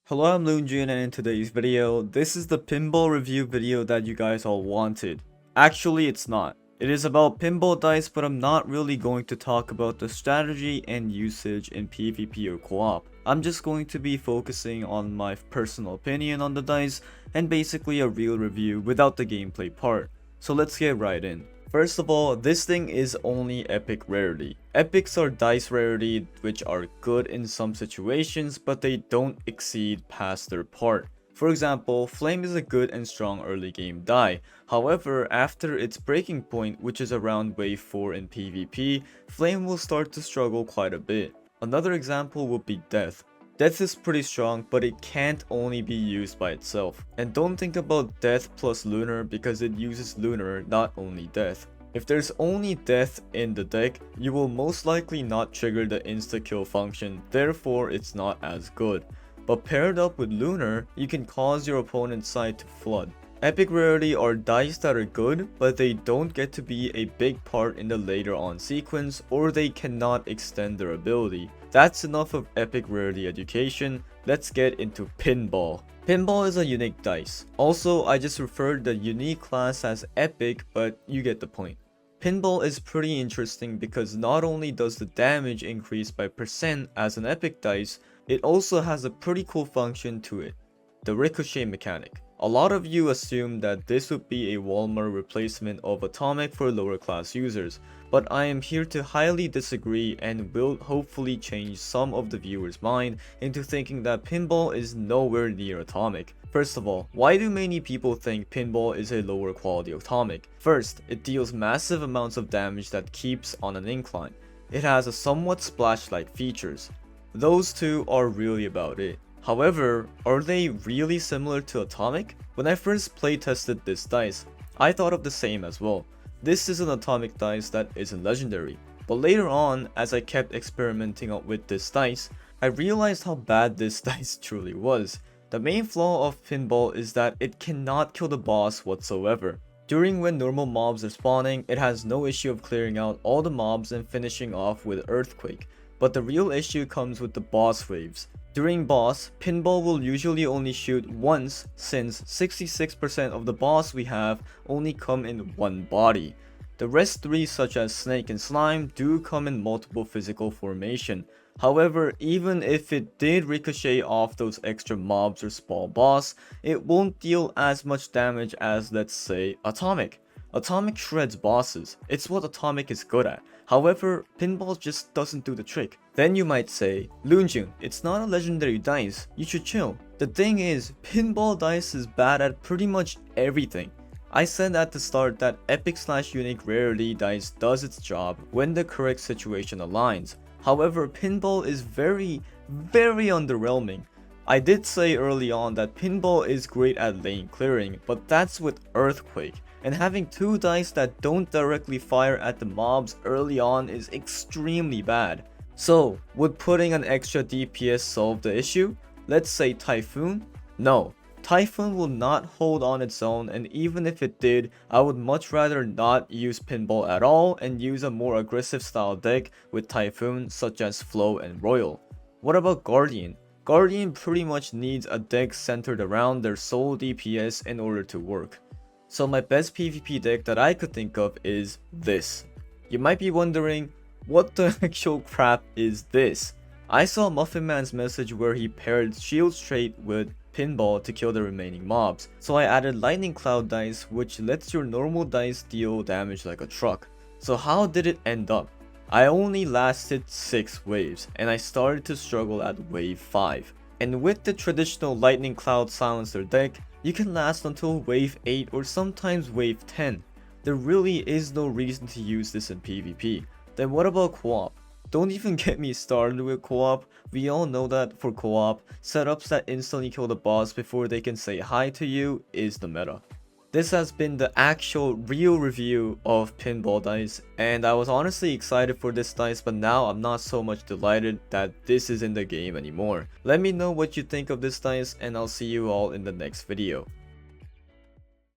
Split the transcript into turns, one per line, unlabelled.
Hello, I'm LuNEJuNE, and in today's video, this is the pinball review video that you guys all wanted. Actually, it's not. It is about pinball dice, but I'm not really going to talk about the strategy and usage in PvP or co-op. I'm just going to be focusing on my personal opinion on the dice, and basically a real review without the gameplay part. So let's get right in. First of all, this thing is only epic rarity. Epics are dice rarity which are good in some situations, but they don't exceed past their part. For example, Flame is a good and strong early game die. However, after its breaking point, which is around wave 4 in PvP, Flame will start to struggle quite a bit. Another example would be Death. Death is pretty strong, but it can't only be used by itself. And don't think about Death plus Lunar because it uses Lunar, not only Death. If there's only Death in the deck, you will most likely not trigger the insta-kill function, therefore it's not as good. But paired up with Lunar, you can cause your opponent's side to flood. Epic rarity are dice that are good, but they don't get to be a big part in the later on sequence, or they cannot extend their ability. That's enough of epic rarity education, let's get into Pinball. Pinball is a unique dice. Also, I just referred the unique class as epic, but you get the point. Pinball is pretty interesting because not only does the damage increase by percent as an epic dice, it also has a pretty cool function to it, the ricochet mechanic. A lot of you assume that this would be a Walmart replacement of Atomic for lower class users, but I am here to highly disagree and will hopefully change some of the viewers' mind into thinking that Pinball is nowhere near Atomic. First of all, why do many people think Pinball is a lower quality Atomic? First, it deals massive amounts of damage that keeps on an incline. It has a somewhat splash-like features. Those two are really about it. However, are they really similar to Atomic? When I first playtested this dice, I thought of the same as well. This is an Atomic dice that isn't legendary. But later on, as I kept experimenting with this dice, I realized how bad this dice truly was. The main flaw of Pinball is that it cannot kill the boss whatsoever. During when normal mobs are spawning, it has no issue of clearing out all the mobs and finishing off with Earthquake. But the real issue comes with the boss waves. During boss, Pinball will usually only shoot once since 66% of the boss we have only come in one body. The rest 3 such as Snake and Slime do come in multiple physical formation. However, even if it did ricochet off those extra mobs or small boss, it won't deal as much damage as, let's say, Atomic. Atomic shreds bosses, it's what Atomic is good at. However, Pinball just doesn't do the trick. Then you might say, LuNEJuNE, it's not a legendary dice, you should chill. The thing is, Pinball dice is bad at pretty much everything. I said at the start that epic/unique rarity dice does its job when the correct situation aligns. However, Pinball is very underwhelming. I did say early on that Pinball is great at lane clearing, but that's with Earthquake. And having 2 dice that don't directly fire at the mobs early on is extremely bad. So, would putting an extra DPS solve the issue? Let's say Typhoon? No. Typhoon will not hold on its own, and even if it did, I would much rather not use Pinball at all and use a more aggressive style deck with Typhoon such as Flow and Royal. What about Guardian? Guardian pretty much needs a deck centered around their sole DPS in order to work. So my best PvP deck that I could think of is this. You might be wondering, what the actual crap is this? I saw Muffin Man's message where he paired Shield Straight with Pinball to kill the remaining mobs. So I added Lightning Cloud dice, which lets your normal dice deal damage like a truck. So how did it end up? I only lasted 6 waves, and I started to struggle at wave 5. And with the traditional Lightning Cloud Silencer deck, you can last until wave 8 or sometimes wave 10. There really is no reason to use this in PvP. Then what about co-op? Don't even get me started with co-op. We all know that for co-op, setups that instantly kill the boss before they can say hi to you is the meta. This has been the actual real review of Pinball dice, and I was honestly excited for this dice, but now I'm not so much delighted that this is in the game anymore. Let me know what you think of this dice, and I'll see you all in the next video.